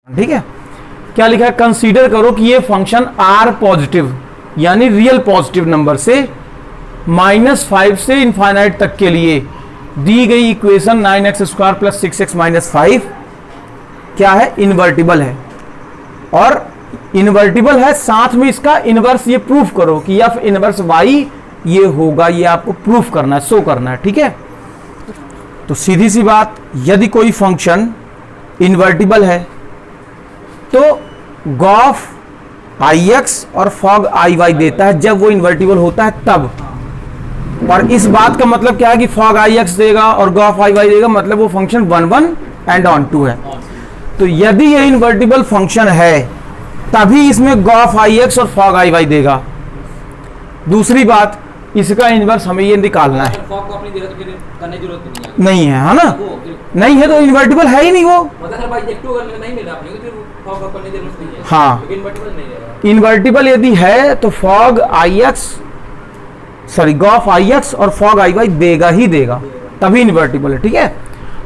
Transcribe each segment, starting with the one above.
ठीक है, क्या लिखा है, कंसीडर करो कि ये फंक्शन आर पॉजिटिव यानी रियल पॉजिटिव नंबर से -5 से इनफाइनाइट तक के लिए दी गई इक्वेशन 9x² + 6x - 5 क्या है, इन्वर्टिबल है। और इन्वर्टिबल है, साथ में इसका इनवर्स ये प्रूफ करो कि f इनवर्स y ये होगा, ये आपको प्रूफ करना है, शो करना है। ठीक है, तो सीधी सी बात, यदि कोई फंक्शन इन्वर्टिबल है तो गॉफ ix और फॉग iy देता है जब वो इन्वर्टिबल होता है तब। और इस बात का मतलब क्या है कि फॉग ix देगा और गॉफ iy देगा, मतलब वो फंक्शन 1 1 एंड ऑन 2 है। तो यदि ये इन्वर्टिबल फंक्शन है तभी इसमें गॉफ ix और फॉग iy देगा। दूसरी बात, इसका इनवर्स हमें ये निकालना है। फॉग को अपनी जगह तो फिर करने की जरूरत नहीं है ना, नहीं है तो इन्वर्टिबल है ही नहीं वो। मतलब भाई एक टू नहीं मिल रहा अपने को, फिर फॉग को करने की जरूरत नहीं है। हाँ, इन्वर्टिबल नहीं है। इन्वर्टिबल यदि है तो फॉग गॉफ ix और फॉग iy देगा ही देगा, तभी इन्वर्टिबल है। ठीक है,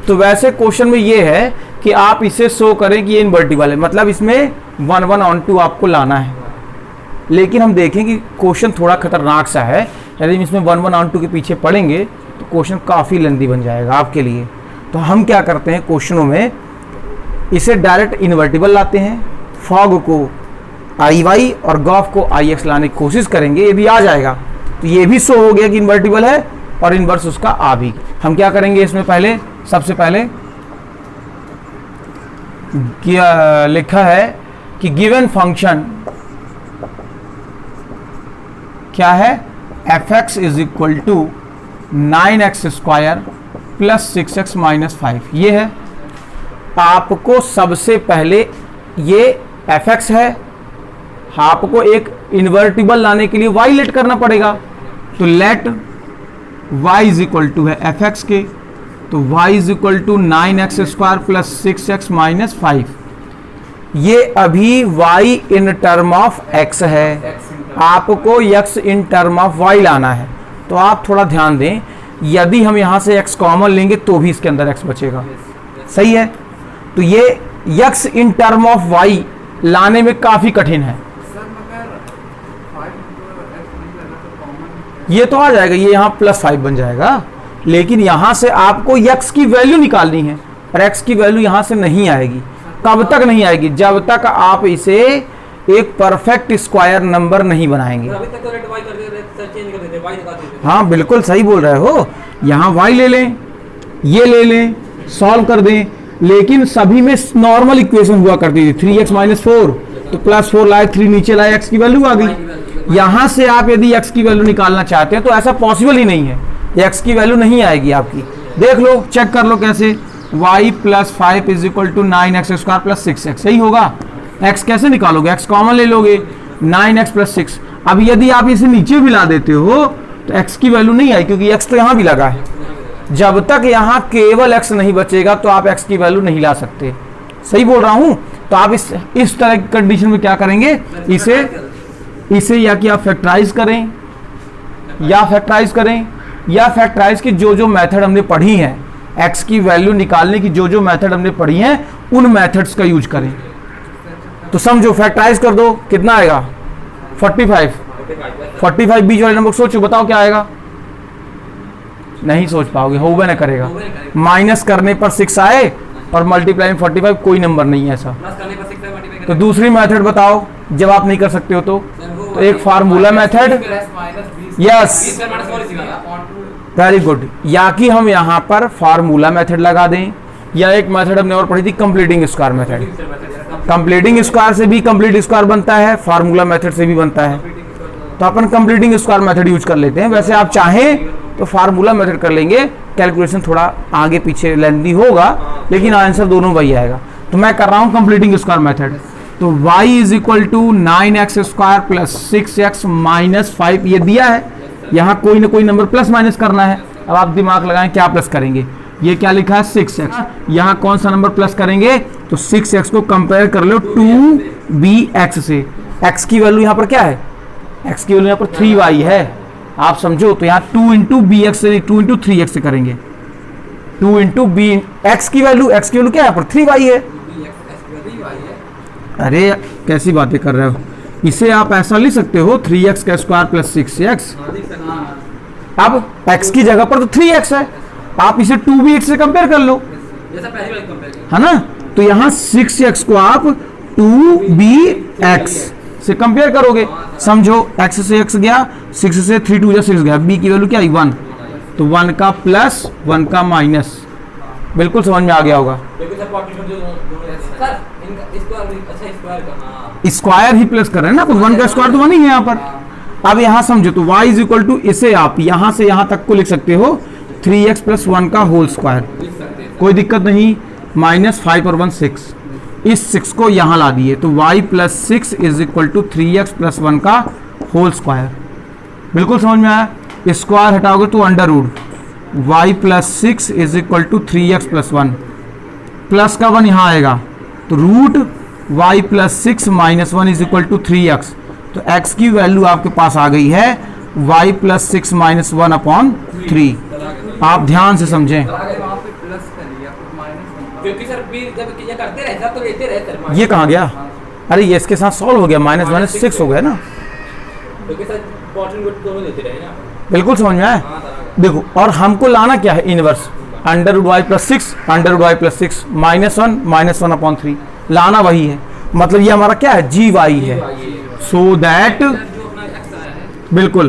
तो वैसे क्वेश्चन में ये है कि आप इसे शो करें कि ये इन्वर्टिबल है, मतलब इसमें 1 1 ऑन 2 आपको लाना है। लेकिन हम देखें कि क्वेश्चन थोड़ा खतरनाक सा है, यदि हम इसमें 1 1 ऑन 2 के पीछे पढ़ेंगे तो क्वेश्चन काफ़ी लेंदी बन जाएगा आपके लिए। तो हम क्या करते हैं, क्वेश्चनों में इसे डायरेक्ट इन्वर्टिबल लाते हैं, फॉग को iy और गॉफ को ix लाने की कोशिश करेंगे। यदि आ जाएगा तो ये भी शो हो गया कि इन्वर्टिबल है और इनवर्स उसका आ भी। हम क्या करेंगे इसमें, पहले सबसे पहले क्या लिखा है कि गिवन फंक्शन क्या है, f(x) = 9x² + 6x - 5 ये है। आपको सबसे पहले ये f(x) है, आपको एक इन्वर्टिबल लाने के लिए y लेट करना पड़ेगा। तो लेट y = है f(x) के, तो y = 9x² + 6x - 5। ये अभी y in term of x है, आपको x in term of y लाना है। तो आप थोड़ा ध्यान दें, यदि हम यहाँ से x कॉमन लेंगे तो भी इसके अंदर x बचेगा, सही है। तो ये x in term of y लाने में काफ़ी कठिन है। ये तो आ जाएगा, ये यहाँ +5 बन जाएगा, लेकिन यहाँ से आपको x की वैल्यू निकालनी है और x की वैल्यू यहाँ से नहीं आएगी। कब तक नहीं आएगी, जब तक आप इसे एक परफेक्ट स्क्वायर नंबर नहीं बनाएंगे। अभी तक तो रेट y कर देते, चेंज कर देते, y दिखाते थे। हाँ बिल्कुल सही बोल रहे हो, यहाँ y ले लें, ये ले लें, सॉल्व कर दें, लेकिन सभी में नॉर्मल इक्वेशन हुआ करती थी। 3x - 4 तो +4 लाए, 3 नीचे लाए, x की वैल्यू आ गई। यहाँ से आप यदि x की वैल्यू निकालना चाहते हैं तो ऐसा पॉसिबल ही नहीं है, x की वैल्यू नहीं आएगी आपकी। देख लो, चेक कर लो कैसे, y + 5 = 9x² + 6x, सही होगा। x कैसे निकालोगे, x कॉमन ले लोगे, 9x + 6। अब यदि आप इसे नीचे भी ला देते हो तो x की वैल्यू नहीं आई, क्योंकि x तो यहाँ भी लगा है। जब तक यहाँ केवल x नहीं बचेगा तो आप x की वैल्यू नहीं ला सकते, सही बोल रहा हूँ। तो आप इस तरह की कंडीशन में क्या करेंगे, इसे या कि आप फैक्टराइज करें या फैक्टराइज की जो मेथड हमने पढ़ी है, x की वैल्यू निकालने की जो मेथड हमने पढ़ी है उन मेथड्स का यूज करें। तो समझो, फैक्टराइज कर दो, कितना आएगा 45 बीच वाले नंबर सोचो, बताओ क्या आएगा। नहीं सोच पाओगे, होगा ना करेगा। माइनस करने पर 6 आए और मल्टीप्लाई में 45, कोई नंबर नहीं है ऐसा। तो दूसरी मेथड बताओ, जब आप नहीं कर सकते हो तो एक formula method, yes very good, या कि हम यहाँ पर फार्मूला मेथड लगा दें, या एक मेथड हमने और पढ़ी थी completing square method. Completing square से भी कंप्लीट स्क्वायर बनता है, फार्मूला मेथड से भी बनता है। तो अपन कंप्लीटिंग स्क्वायर मेथड यूज कर लेते हैं। वैसे आप चाहें तो फार्मूला मेथड कर लेंगे, कैलकुलेशन थोड़ा आगे पीछे लेंथी होगा, लेकिन आंसर दोनों वही आएगा। तो मैं कर रहा हूँ कंप्लीटिंग स्क्वायर मेथड। तो y = 9x² + 6x - 5 ये दिया है, यहाँ कोई ना कोई नंबर प्लस माइनस करना है। अब आप दिमाग लगाएं, क्या प्लस करेंगे, ये क्या लिखा है 6x, यहाँ कौन सा नंबर प्लस करेंगे, तो 6x को कंपेयर कर लो 2bx से। x की वैल्यू यहाँ पर क्या है, x की वैल्यू यहाँ पर 3y है, आप समझो। तो यहाँ 2 × bx से 2 × 3x से करेंगे, 2 × b, x की वैल्यू क्या है यहाँ पर 3y है, अरे कैसी बातें कर रहे हो, इसे आप ऐसा लिख सकते हो 3x का स्क्वायर प्लस 6x। अब x की जगह पर तो 3x है, आप इसे 2bx से कंपेयर कर लो, जैसा पहले वाले कंपेयर किया। है ना। तो यहाँ 6x को आप 2bx से कंपेयर करोगे, समझो x से x गया, 6 से 3 2 6 गया, b की वैल्यू क्या आई 1, तो 1 का प्लस 1 का माइनस। बिल्कुल समझ में आ गया होगा। बिल्कुल सर, पार्टीशन जो सर इनका स्क्वायर अच्छा स्क्वायर करना, स्क्वायर ही प्लस कर रहे हैं ना, 1 का स्क्वायर तो 1 ही है यहाँ पर। अब यहाँ समझो तो y इज इक्वल टू, इसे आप यहाँ से यहाँ तक को लिख सकते हो 3x प्लस 1 का होल स्क्वायर, लिख सकते हैं। कोई दिक्कत नहीं। -5 और 1 6, इस 6 को यहाँ ला दिए तो y plus 6 is equal to 3x plus 1 का होल स्क्वायर। बिल्कुल समझ में आया। स्क्वायर हटाओगे तो under root y plus 6 is equal to 3x plus 1, plus का 1 यहाँ आएगा तो root y plus 6 minus 1 is equal to 3x। तो x की वैल्यू आपके पास आ गई है y प्लस 6 माइनस 1 अपॉन 3। आप ध्यान से समझें, क्योंकि सर भी जब ये करते रहे सर तो लेते रहे सर। ये कहाँ गया, अरे ये इसके साथ सॉल्व हो गया, -6 हो गया ना। क्योंकि सर पॉर्शन को दोनों लेते रहे ना। बिल्कुल समझ में आया। हाँ सर। देखो, और हमको लाना क्या है, inverse under root y plus 6 under root y plus 6 -1 upon 3 लाना वही है। मतलब ये हमारा क्या है, जी वाई है। सो दैट जो अपना x आया है बिल्कुल,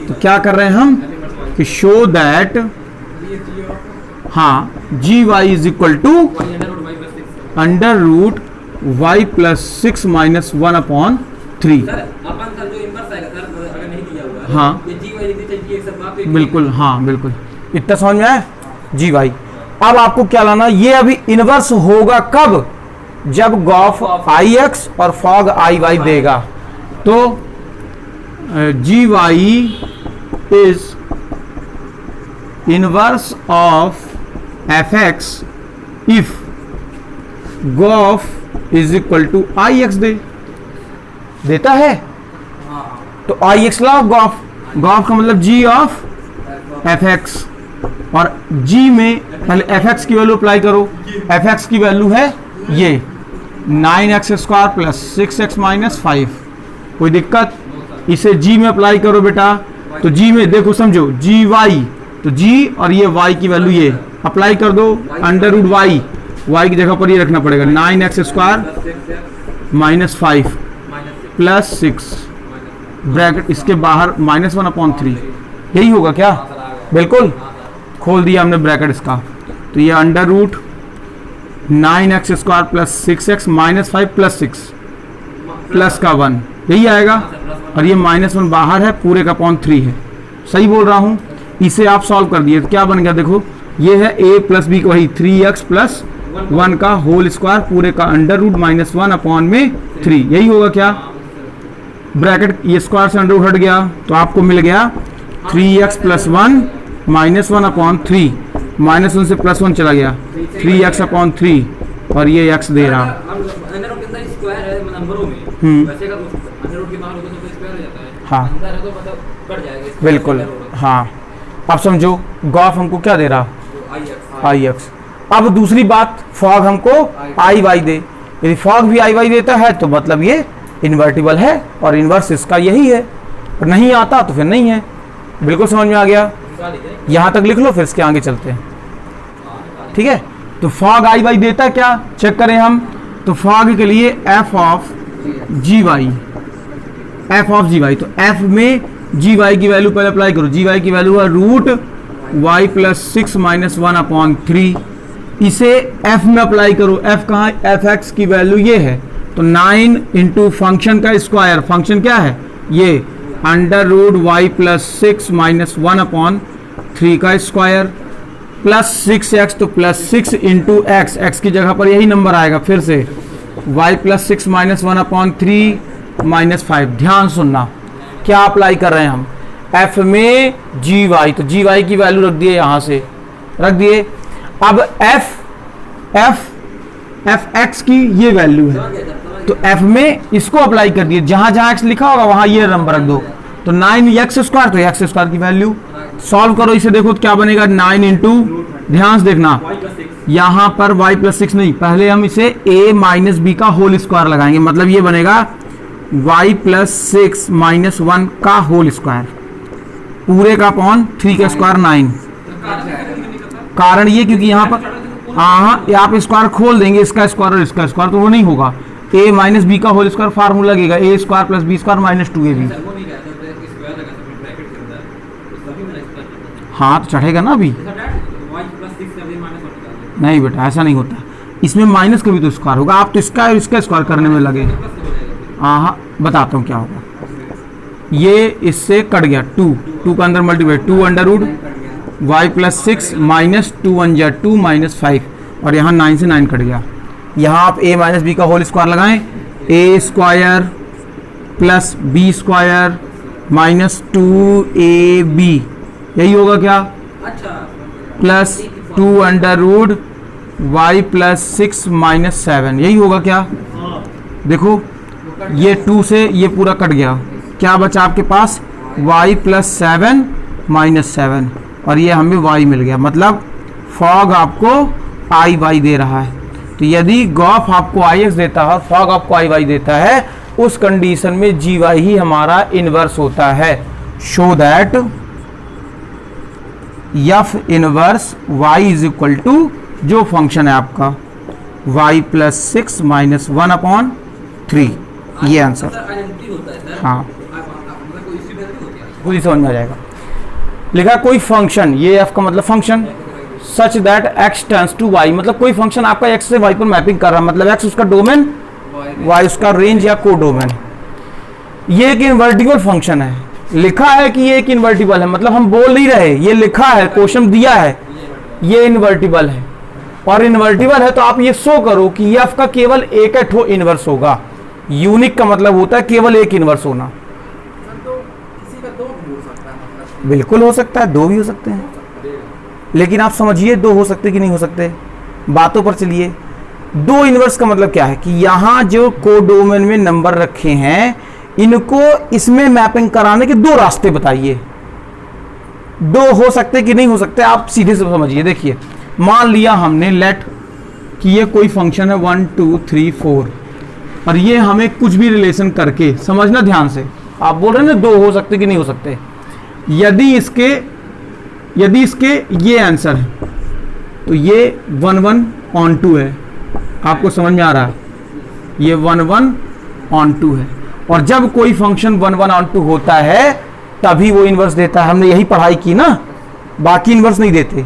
तो क्या कर रहे हैं हम कि शो दैट, हाँ, g y is equal to under root y plus 6 minus 1 upon 3। Sir अपन सर जो इनवर्स आएगा सर अगर नहीं दिया हुआ हाँ। ये जी वाई लिख दीजिए, जी एक्स बाप बिल्कुल, हाँ बिल्कुल, इतना समझ में आया जी वाई। अब आपको क्या लाना, ये अभी इनवर्स होगा कब, जब गॉफ आई एक्स और फॉग आई वाई देगा। तो g y is inverse of f x if gof is equal to I x देता है। तो आई एक्स ला ऑफ गॉफ, गॉफ का मतलब जी ऑफ एफ एक्स, और जी में पहले एफ एक्स की वैल्यू अप्लाई करो। एफ एक्स की वैल्यू है ये 9x square plus 6x minus 5। कोई दिक्कत, इसे जी में अप्लाई करो बेटा। तो जी में देखो समझो जी वाई, तो जी और ये y की वैल्यू ये अप्लाई कर दो, अंडर रूट वाई, वाई की जगह पर ये रखना पड़ेगा 9x square minus 5 plus 6 bracket इसके बाहर -1 अपॉन 3। यही होगा क्या, बिल्कुल खोल दिया हमने ब्रैकेट इसका। तो ये under root 9x square plus 6x minus 5 plus 6 plus का 1, यही आएगा। और ये -1 बाहर है, पूरे का अपॉन 3 है। सही बोल रहा हूँ। इसे आप सॉल्व कर दिए तो क्या बन गया, देखो ये है a प्लस बी का वही 3x प्लस 1 का होल स्क्वायर पूरे का अंडर रूट -1 अपॉन में 3। यही होगा क्या, ब्रैकेट ये स्क्वायर से अंडर रूट हट गया तो आपको मिल गया 3x प्लस 1 -1 अपॉन 3, -1 से +1 चला गया 3x अपॉन 3, और ये x दे रहा। अंडर रूट के अंदर स्क्वायर है नंबरों में, वैसे का अंडर रूट के बाहर होगा तो स्क्वायर हो जाता है। हाँ अंदर है तो मतलब कट जाएगा बिल्कुल। हाँ, अब समझो गॉफ हमको क्या दे रहा, आई एक्स। अब दूसरी बात, फॉग हमको आई वाई दे। यदि फॉग भी आई वाई देता है तो मतलब ये इन्वर्टिबल है, और इन्वर्स इसका यही है। और नहीं आता तो फिर नहीं है। बिल्कुल समझ में आ गया। यहाँ तक लिख लो, फिर इसके आगे चलते हैं, ठीक है। तो फॉग आई वाई देता है क्या, चेक करें हम। तो फॉग के लिए f of g y, f of g y, तो एफ में जी वाई की वैल्यू पहले अप्लाई करो। जी वाई की वैल्यू है root y plus 6 minus 1 upon 3। इसे एफ में अप्लाई करो। एफ कहाँ, एफ एक्स की वैल्यू ये है, तो 9 इंटू फंक्शन का स्क्वायर, फंक्शन क्या है ये under root y plus 6 minus 1 upon 3 का स्क्वायर प्लस 6x, तो प्लस 6 इंटू एक्स, एक्स की जगह पर यही नंबर आएगा फिर से y plus 6 minus 1 upon 3 minus 5। ध्यान सुनना, क्या अप्लाई कर रहे हैं हम, f में जी वाई, तो जी वाई की वैल्यू रख दिए, यहाँ से रख दिए। अब एफ एक्स की ये वैल्यू है, तो f में इसको अप्लाई कर दिए, जहां जहां x लिखा होगा वहां ये नंबर रख दो। तो 9x स्क्वायर, तो x स्क्वायर की वैल्यू सॉल्व करो। इसे देखो तो क्या बनेगा, 9 इंटू, ध्यान से देखना, यहाँ पर y प्लस 6 नहीं, पहले हम इसे a माइनस बी का होल स्क्वायर लगाएंगे, मतलब ये बनेगा y प्लस 6 माइनस 1 का होल स्क्वायर, पूरे का अपॉन 3 का स्क्वायर 9। कारण ये क्योंकि यहाँ पर हाँ आप स्क्वायर खोल देंगे, इसका स्क्वायर और इसका स्क्वायर, तो वो नहीं होगा। a माइनस बी का होल स्क्वायर फार्मूला लगेगा a square plus B square minus 2ab। हाँ तो चढ़ेगा ना अभी। नहीं बेटा ऐसा नहीं होता, इसमें माइनस का भी तो स्क्वायर होगा, आप तो इसका और इसका स्क्वायर करने में लगे। हाँ बताता हूँ क्या होगा। ये इससे कट गया 2 का अंदर multiply 2 under root y plus 6 minus 2 1 जा 2 माइनस 5, और यहाँ 9 से 9 कट गया। यहाँ आप a माइनस बी का होल स्क्वायर लगाएं, a square plus B square minus 2ab, यही होगा क्या? अच्छा plus 2 under root y plus 6 minus 7, यही होगा क्या? देखो ये 2 से ये पूरा कट गया, क्या बचा आपके पास? y प्लस 7 माइनस 7, और ये हमें y मिल गया, मतलब फॉग आपको आई वाई दे रहा है। तो यदि गॉफ आपको आई एक्स देता है और फॉग आपको आई वाई देता है, उस कंडीशन में जी वाई ही हमारा इनवर्स होता है। Show that F inverse y is equal to जो फंक्शन है आपका y प्लस 6 माइनस 1 अपॉन 3, ये आंसर। हाँ पूरी समझ में आ जाएगा। लिखा कोई फंक्शन, ये f का मतलब function, such that x tends to y, मतलब कोई फंक्शन आपका x से y पर मैपिंग कर रहा है, मतलब x उसका डोमेन, y उसका रेंज या को डोमेन। ये एक इन्वर्टिबल फंक्शन है, लिखा है कि ये एक इन्वर्टिबल है, मतलब हम बोल नहीं रहे, ये लिखा है, क्वेश्चन दिया है, ये इन्वर्टिबल है। और इन्वर्टिबल है तो आप ये शो करो कि f का केवल एक ठो इनवर्स होगा। यूनिक का मतलब होता है केवल एक इनवर्स होना। बिल्कुल हो सकता है, दो भी हो सकते हैं, लेकिन आप समझिए दो हो सकते कि नहीं हो सकते, बातों पर चलिए। दो इनवर्स का मतलब क्या है कि यहाँ जो कोडोमेन में नंबर रखे हैं, इनको इसमें मैपिंग कराने के दो रास्ते बताइए। दो हो सकते कि नहीं हो सकते, आप सीधे से समझिए। देखिए मान लिया हमने लेट कि ये कोई फंक्शन है 1 2 3 4, और ये हमें कुछ भी रिलेशन करके, समझना ध्यान से, आप बोल रहे हैं ना दो हो सकते कि नहीं हो सकते। यदि इसके ये आंसर है तो ये 1 1 ऑन 2 है, आपको समझ में आ रहा है, ये 1 1 ऑन 2 है। और जब कोई फंक्शन 1 1 ऑन 2 होता है तभी वो इनवर्स देता है, हमने यही पढ़ाई की ना, बाकी इनवर्स नहीं देते।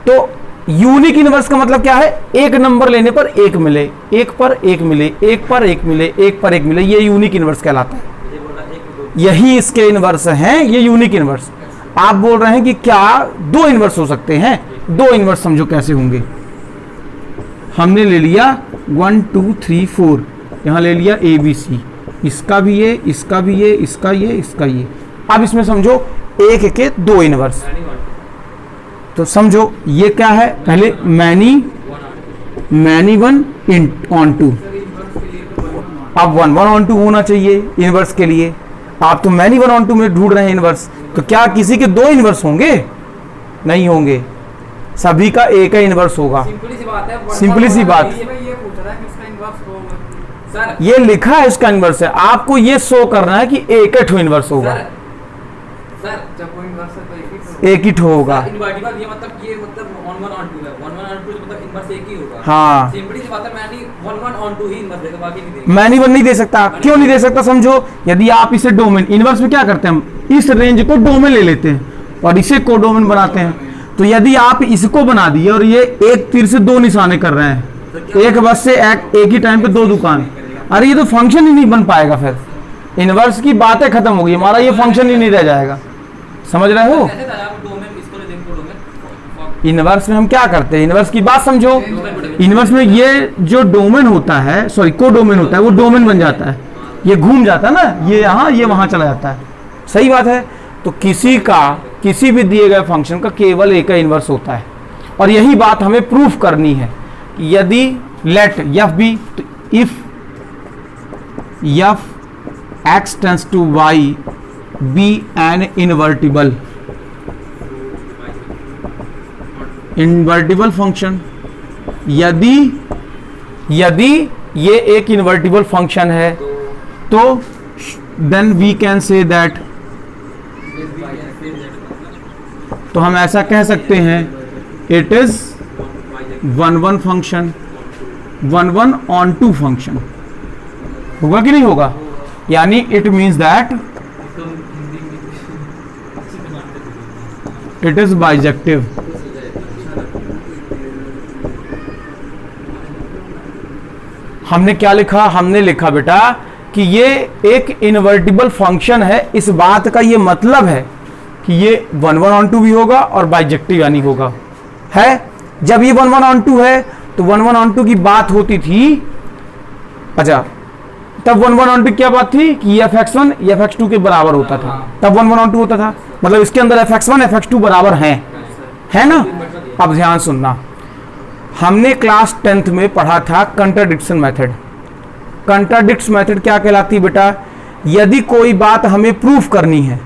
तो यूनिक इनवर्स का मतलब क्या है? एक नंबर लेने पर एक मिले, एक पर एक मिले, एक पर एक मिले, एक पर एक मिले, ये यूनिक इनवर्स कहलाता है। यही इसके इनवर्स हैं, ये यूनिक इनवर्स। आप बोल रहे हैं कि क्या दो इनवर्स हो सकते हैं? दो इनवर्स समझो कैसे होंगे। हमने ले लिया 1 2 3 4, यहां ले लिया ए बी सी, इसका भी ये, इसका भी ये, इसका ये, इसका ये। अब इसमें समझो एक के दो इनवर्स, तो समझो ये क्या है? पहले मैनी 1 ऑन 2, अब 1 1 ऑन 2 होना चाहिए इनवर्स के लिए। आप तो मैनी 1 ऑन 2 में ढूंढ रहे हैं इनवर्स, तो क्या किसी के दो इनवर्स होंगे? नहीं होंगे, सभी का एक ही इनवर्स होगा। सिंपली सी बात, ये लिखा है इसका इनवर्स है, आपको ये शो करना है कि एक ही इनवर्स होगा। एक ही ठो होगा। हाँ मैनी 1 नहीं दे सकता। क्यों नहीं दे सकता? समझो, यदि आप इसे डोमेन, इनवर्स में क्या करते हैं, हम इस रेंज को डोमेन ले लेते हैं और इसे कोडोमेन बनाते हैं। तो यदि आप इसको बना दिए और ये एक तीर से दो निशाने कर रहे हैं, एक बस से एक ही टाइम पे दो दुकान, अरे ये तो फंक्शन ही नहीं बन पाएगा, फिर इनवर्स की बातें खत्म हो गई, हमारा ये फंक्शन ही नहीं रह जाएगा। समझ रहे हो? इनवर्स में हम क्या करते हैं, इनवर्स की बात समझो। इनवर्स में ये जो डोमेन होता है, सॉरी कोडोमेन होता है, वो डोमेन बन जाता है, ये घूम जाता है ना, ये यहाँ ये वहां चला जाता है। सही बात है। तो किसी भी दिए गए फंक्शन का केवल एक ही इनवर्स होता है, और यही बात हमें प्रूफ करनी है। यदि लेट एफ बी, तो if F X tends to Y be an invertible function, यदि ये एक इन्वर्टिबल फंक्शन है तो then we can say that, तो हम ऐसा कह सकते हैं it is 1-1 function, 1-1 on 2 function. होगा कि नहीं होगा? यानी it means that it is bijective. हमने क्या लिखा? हमने लिखा बेटा कि ये एक इन्वर्टिबल फंक्शन है। इस बात का ये मतलब है कि ये 1-1 ऑन 2 भी होगा और बाइजेक्टिव यानी होगा है। जब ये 1-1 ऑन 2 है तो 1-1 ऑन 2 की बात होती थी। अच्छा, तब 1-1 ऑन 2 क्या बात थी कि fx1 fx2 के बराबर होता था, तब 1-1 ऑन 2 होता था। मतलब इसके अंदर fx1 fx2 बराबर हैं, है ना? अब ध्यान सुनना, हमने क्लास 10th में पढ़ा था कंट्राडिक्शन मेथड। कंट्राडिक्ट मेथड क्या कहलाती है बेटा? यदि कोई बात हमें प्रूफ करनी है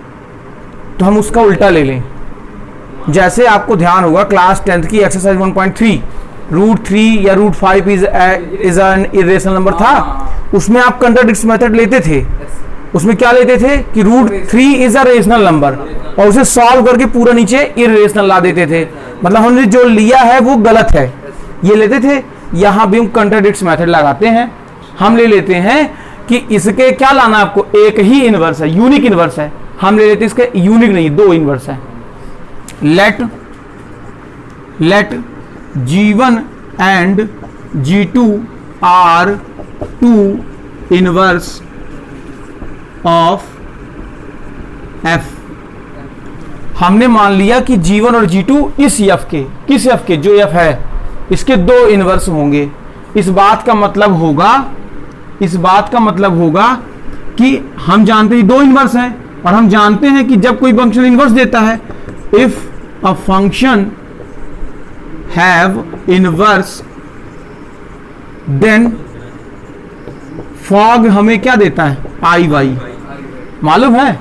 तो हम उसका उल्टा ले लें। जैसे आपको ध्यान होगा क्लास 10th की एक्सरसाइज 1.3 √3 या √5 इज एन इरेशनल नंबर था। उसमें आप कंट्राडिक्ट मेथड लेते थे। उसमें क्या लेते थे कि √3 इज अ रेशनल नंबर और उसे सॉल्व करके पूरा नीचे इरेशनल ला देते थे। मतलब हमने जो लिया है वो गलत है, ये लेते थे। यहां भी हम कंट्राडिक्ट मेथड लगाते हैं। हम ले लेते हैं कि इसके क्या लाना, आपको एक ही इनवर्स है, यूनिक इनवर्स है। हम ले लेते हैं इसके यूनिक नहीं, 2 इनवर्स है। Let G1 and G2 are 2 inverse of F। हमने मान लिया कि G1 और G2 इस F के, किस F के, जो F है इसके 2 इनवर्स होंगे। इस बात का मतलब होगा कि हम जानते हैं 2 इनवर्स हैं और हम जानते हैं कि जब कोई फंक्शन इनवर्स देता है, if a function have inverse then fog हमें क्या देता है? IY, मालूम है?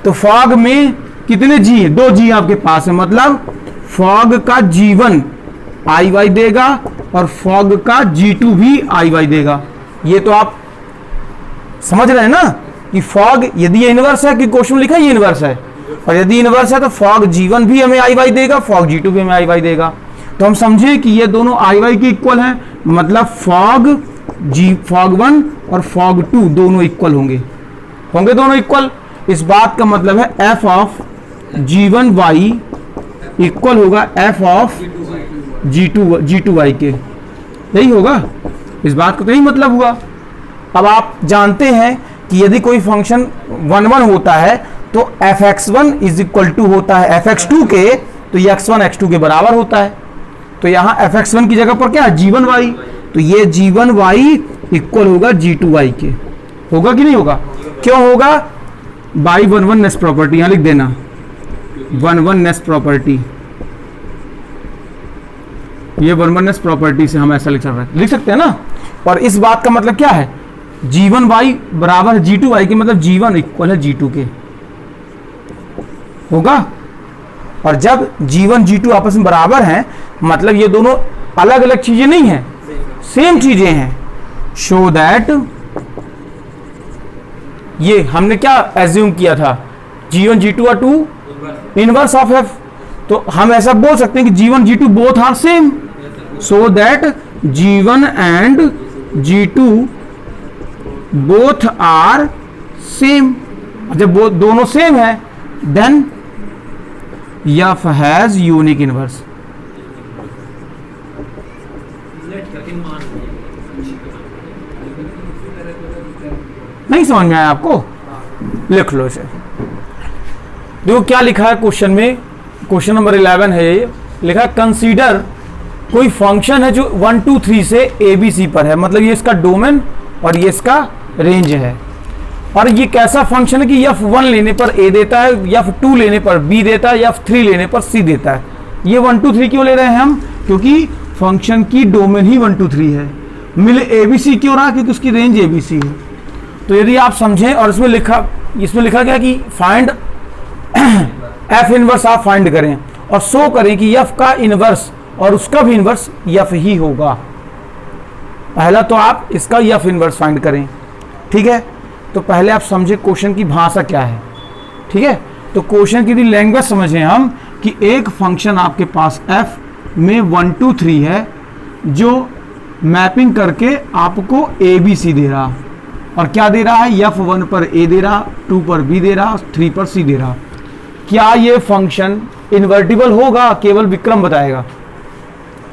तो फॉग में कितने G है? 2 G आपके पास है, मतलब फॉग का G1 IY देगा और फॉग का G2 भी IY देगा। ये तो आप समझ रहे हैं ना कि फॉग यदि ये इनवर्स है, कि क्वेश्चन लिखा है ये इनवर्स है, और यदि इनवर्स है तो फॉग G1 भी हमें IY देगा, फॉग G2 भी हमें IY देगा। तो हम समझे कि ये दोनों IY के इक्वल हैं, मतलब फॉग 1 और फॉग 2 दोनों इक्वल होंगे दोनों इक्वल। इस बात का मतलब है f ऑफ G1y इक्वल होगा f ऑफ G2y के, यही होगा। इस बात का तो यही मतलब हुआ। अब आप जानते हैं कि यदि कोई फंक्शन 1-1 होता है तो fx1 इज इक्वल टू होता है fx2 के, तो ये x1 x2 के बराबर होता है। तो यहाँ fx1 की जगह पर क्या है? G1y, तो ये G1y इक्वल होगा G2y के। होगा कि नहीं होगा? क्यों होगा? बाई 1-1नेस प्रॉपर्टी, यहाँ लिख देना 1-1नेस प्रॉपर्टी। ये 1-1नेस प्रॉपर्टी से हम ऐसा लिख सकते हैं ना। और इस बात का मतलब क्या है? G1y बराबर है G2y के, मतलब G1 इक्वल है G2 के, होगा। और जब G1 G2 आपस में बराबर हैं, मतलब ये दोनों अलग अलग चीजें नहीं हैं, सेम चीजें हैं। शो दैट, ये हमने क्या एज्यूम किया था? G1 G2 are 2 inverse of F। तो हम ऐसा बोल सकते हैं कि G1 G2 both are same, so that G1 and G2 both are same. जब वो दोनों सेम है then F has unique inverse. नहीं समझ में आया आपको? लिख लो इसे। देखो क्या लिखा है क्वेश्चन में, क्वेश्चन नंबर 11 है ये। लिखा कंसीडर, कोई फंक्शन है जो 1 2 3 से ABC पर है, मतलब ये इसका डोमेन और ये इसका रेंज है। और ये कैसा फंक्शन है कि F1 लेने पर A देता है, F2 लेने पर B देता है, F3 लेने पर C देता है। ये 1 2 3 क्यों ले रहे हैं हम? क्योंकि फंक्शन की डोमेन ही 1 2 3 है। मिले ABC क्यों रहा? क्योंकि उसकी रेंज ABC है। तो यदि आप समझें, और इसमें लिखा गया कि फाइंड F इनवर्स आप फाइंड करें और शो करें कि F का इनवर्स और उसका भी इन्वर्स एफ ही होगा। पहला तो आप इसका एफ इन्वर्स फाइंड करें, ठीक है। तो पहले आप समझे क्वेश्चन की भाषा क्या है, ठीक है। तो क्वेश्चन की लैंग्वेज समझें हम कि एक फंक्शन आपके पास f में 1 2 3 है जो मैपिंग करके आपको a b c दे रहा, और क्या दे रहा है, f1 पर a दे रहा, 2 पर b दे रहा, 3 पर c दे रहा। क्या ये फंक्शन इन्वर्टिबल होगा? केवल विक्रम बताएगा।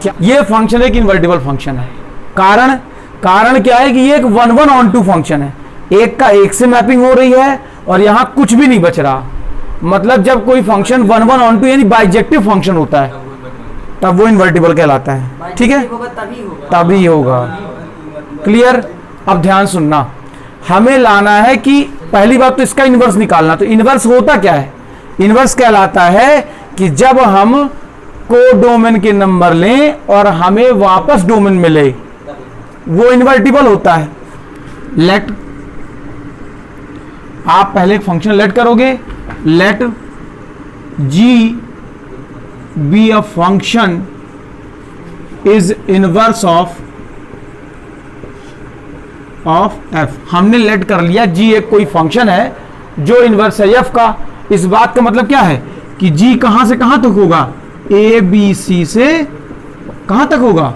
क्या ये फंक्शन एक इन्वर्टिबल फंक्शन है? कारण क्या है कि ये एक 1 1 on 2 फंक्शन है, एक का एक से मैपिंग हो रही है और यहां कुछ भी नहीं बच रहा। मतलब जब कोई फंक्शन 1 1 on 2 यानी बाइजेक्टिव फंक्शन होता है तब वो इन्वर्टिबल कहलाता है, ठीक है, तभी होगा। क्लियर? अब ध्यान सुनना, हमें लाना है कि पहली बात तो इसका इन्वर्स निकालना। तो इन्वर्स होता क्या है? इन्वर्स कहलाता है कि जब हम कोडोमेन के नंबर लें और हमें वापस डोमेन मिले, वो इन्वर्टिबल होता है। लेट, आप पहले एक फंक्शन लेट करोगे, let g be a function is inverse of f। हमने लेट कर लिया g एक कोई फंक्शन है जो इनवर्स है f का। इस बात का मतलब क्या है कि g कहां से कहां तक होगा, a b c से कहां तक होगा,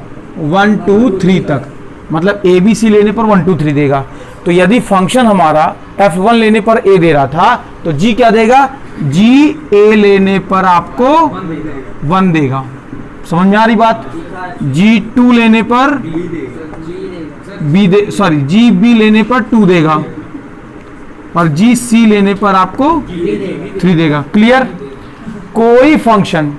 1 2 3 तक। मतलब a b c लेने पर 1 2 3 देगा। तो यदि फंक्शन हमारा f1 लेने पर a दे रहा था तो g क्या देगा, g a लेने पर आपको 1 देगा। समझ में आ रही बात? g2 लेने पर g b लेने पर 2 देगा और g c लेने पर आपको 3 देगा। क्लियर? कोई फंक्शन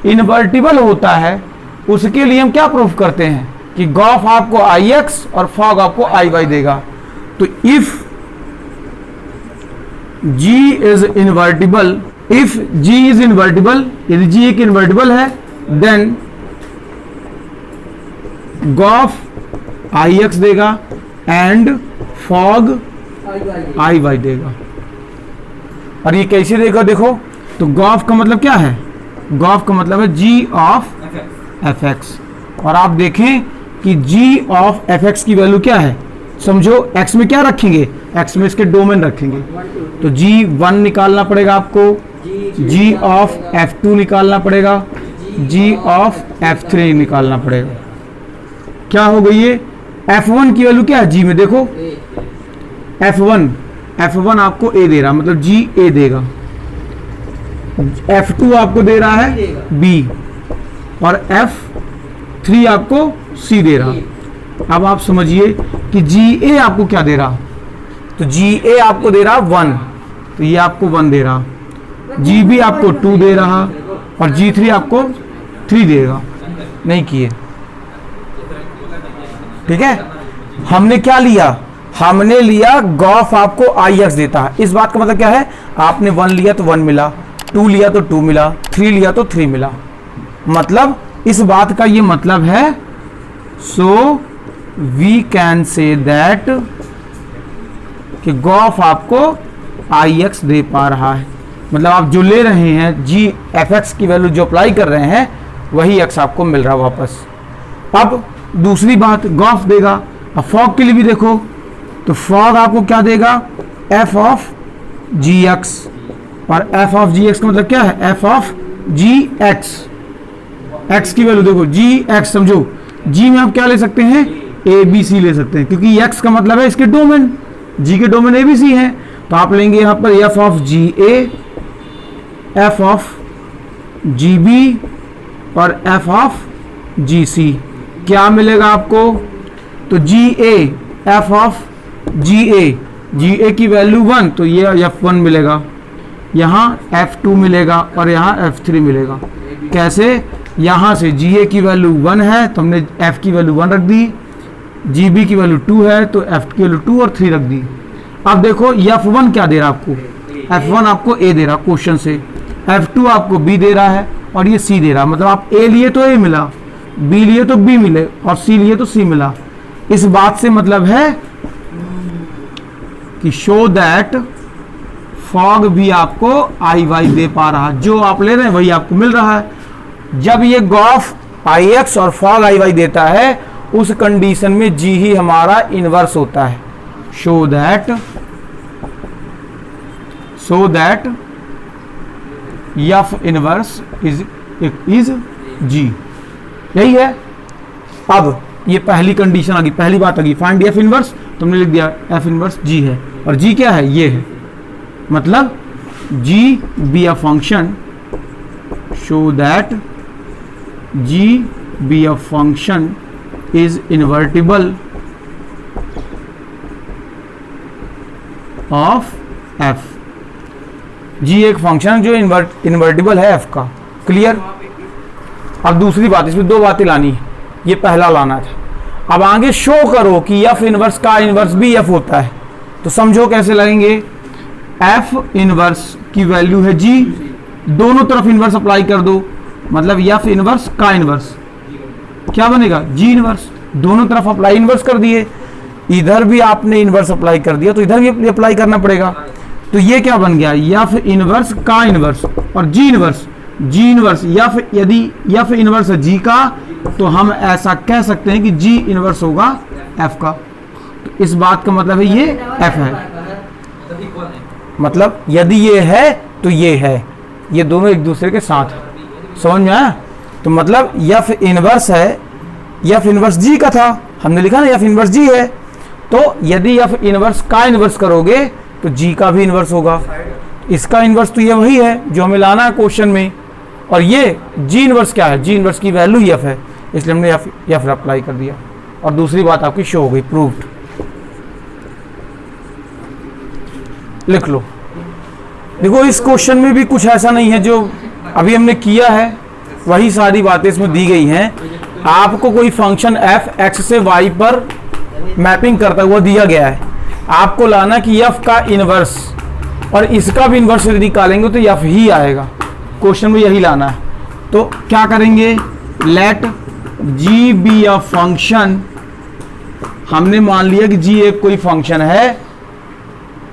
इन्वर्टिबल होता है उसके लिए हम क्या प्रूफ करते हैं कि गॉफ आपको ix और फॉग आपको iy देगा। तो if g is invertible, if g is invertible, यदि g एक इन्वर्टिबल है देन गॉफ ix देगा एंड फॉग iy देगा। और ये कैसे देगा देखो, तो गॉफ का मतलब क्या है, गॉफ का मतलब है g ऑफ fx। और आप देखें कि g ऑफ fx की वैल्यू क्या है, समझो x में क्या रखेंगे, x में इसके डोमेन रखेंगे। तो g1 निकालना पड़ेगा आपको, g ऑफ f2 निकालना पड़ेगा, g ऑफ f3 निकालना पड़ेगा। क्या हो गई ये, f1 की वैल्यू क्या है g में, देखो f1 आपको a दे रहा, मतलब g a देगा। f2 आपको दे रहा है b और f3 आपको c दे रहा। अब आप समझिए कि GA आपको क्या दे रहा, तो GA आपको दे रहा 1, तो ये आपको 1 दे रहा, GB आपको 2 दे रहा और G3 आपको 3 देगा। नहीं किए, ठीक है। हमने क्या लिया, हमने लिया गॉफ आपको ix देता है। इस बात का मतलब क्या है, आपने 1 लिया तो 1 मिला, 2 लिया तो 2 मिला, 3 लिया तो 3 मिला। मतलब इस बात का ये मतलब है, so we can say that कि गॉफ आपको ix दे पा रहा है। मतलब आप जो ले रहे हैं g fx की वैल्यू जो अप्लाई कर रहे हैं वही x आपको मिल रहा वापस। अब दूसरी बात, गॉफ देगा। अब फॉग के लिए भी देखो, तो फॉग आपको क्या देगा, f ऑफ gx, और f ऑफ gx का मतलब क्या है, f ऑफ gx। x की वैल्यू देखो gx, समझो g में आप क्या ले सकते हैं, a b c ले सकते हैं, क्योंकि x का मतलब है इसके डोमेन, g के डोमेन a b c है। तो आप लेंगे यहाँ पर f of ga, f of gb और f ऑफ gc। क्या मिलेगा आपको, तो ga, f ऑफ ga की वैल्यू 1, तो ये f1 मिलेगा, यहाँ f2 मिलेगा और यहाँ f3 मिलेगा। कैसे, यहाँ से ga की वैल्यू 1 है तो हमने f की वैल्यू 1 रख दी, gb की वैल्यू 2 है तो f की वैल्यू 2 और 3 रख दी। अब देखो f1 क्या दे रहा आपको, f1 आपको a दे रहा क्वेश्चन से, f2 आपको b दे रहा है और ये c दे रहा। मतलब आप a लिए तो a मिला, b लिए तो b मिले और c लिए तो c मिला। इस बात से मतलब है कि शो दैट फॉग भी आपको iy दे पा रहा, जो आप ले रहे हैं वही आपको मिल रहा है। जब ये गॉफ आई एक्स और फॉग आई वाई देता है, उस कंडीशन में जी ही हमारा इनवर्स होता है। Show that F inverse is g, यही है। अब ये पहली कंडीशन आ गई, पहली बात आ गई, फाइंड एफ इनवर्स, तुमने लिख दिया एफ इनवर्स जी है, और जी क्या है, ये है, मतलब जी be a function, show that ji be a function is invertible of F. जी एक फंक्शन जो इन्वर्टिबल है एफ का। क्लियर। अब दूसरी बात, इसमें दो बातें लानी है, ये पहला लाना था। अब आगे शो करो कि एफ इनवर्स का इनवर्स भी एफ होता है, तो समझो कैसे लगेंगे। एफ इनवर्स की वैल्यू है जी, दोनों तरफ इनवर्स अप्लाई कर दो, मतलब एफ इनवर्स का इनवर्स क्या बनेगा, जी इनवर्स। दोनों तरफ अप्लाई इनवर्स कर दिए, इधर भी आपने इनवर्स अप्लाई कर दिया तो इधर भी अप्लाई करना पड़ेगा। तो ये क्या बन गया, एफ इनवर्स का इनवर्स और जी इनवर्स, जी इनवर्स एफ, यदि एफ इनवर्स है जी का तो हम ऐसा कह सकते हैं कि जी इनवर्स होगा एफ का। तो इस बात का मतलब है ये एफ है, मतलब यदि ये है तो ये है, ये दोनों एक दूसरे के साथ है। समझ में आया। तो मतलब एफ इनवर्स है, एफ इनवर्स जी का था, हमने लिखा ना एफ इनवर्स जी है, तो यदि एफ इनवर्स का इनवर्स करोगे तो जी का भी इनवर्स होगा। इसका इनवर्स तो ये वही है जो हमें लाना है क्वेश्चन में, और ये जी इनवर्स क्या है, जी इनवर्स की वैल्यू एफ है, इसलिए हमने एफ अप्लाई कर दिया, और दूसरी बात आपकी शो हो गई, प्रूव्ड। लिख लो। देखो इस क्वेश्चन में भी कुछ ऐसा नहीं है, जो अभी हमने किया है वही सारी बातें इसमें दी गई हैं। आपको कोई फंक्शन एफ एक्स से वाई पर मैपिंग करता हुआ दिया गया है, आपको लाना कि एफ का इनवर्स और इसका भी इनवर्स यदि निकालेंगे तो एफ ही आएगा। क्वेश्चन में यही लाना है। तो क्या करेंगे, let G be a function, हमने मान लिया कि जी एक कोई फंक्शन है,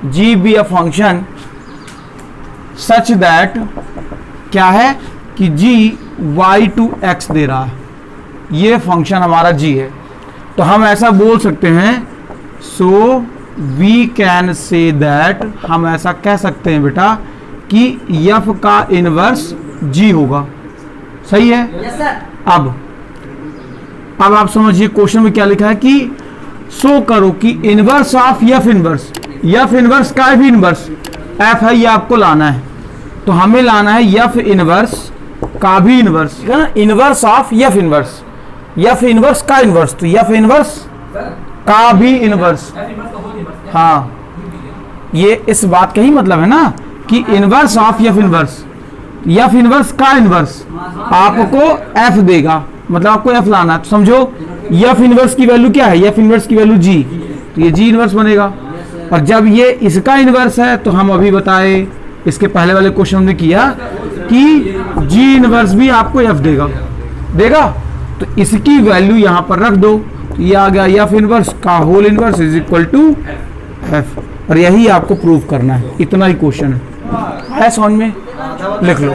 G be a function such that क्या है कि जी वाई टू एक्स दे रहा है, ये फंक्शन हमारा जी है। तो हम ऐसा बोल सकते हैं, so we can say that, हम ऐसा कह सकते हैं बेटा कि एफ का इनवर्स जी होगा। सही है। Yes sir. अब आप समझिए क्वेश्चन में क्या लिखा है कि शो करो कि inverse of F inverse, F inverse का भी इनवर्स एफ है, ये आपको लाना है। तो हमें लाना है एफ इनवर्स का भी इनवर्स, है ना, inverse of F inverse, F inverse का इनवर्स, तो एफ इनवर्स का भी इनवर्स। हाँ, ये इस बात का ही मतलब है ना कि inverse of F inverse, F inverse का इनवर्स आपको एफ देगा, मतलब आपको एफ लाना है। तो समझो एफ इनवर्स की वैल्यू क्या है, एफ इनवर्स की वैल्यू जी, तो ये जी इनवर्स बनेगा। और जब ये इसका इनवर्स है तो हम अभी बताए, इसके पहले वाले क्वेश्चन में किया कि जी इनवर्स भी आपको एफ देगा, तो इसकी वैल्यू यहां पर रख दो, तो ये आ गया एफ इनवर्स का whole inverse is equal to F, और यही आपको प्रूव करना है। इतना ही क्वेश्चन है समझ में, लिख लो।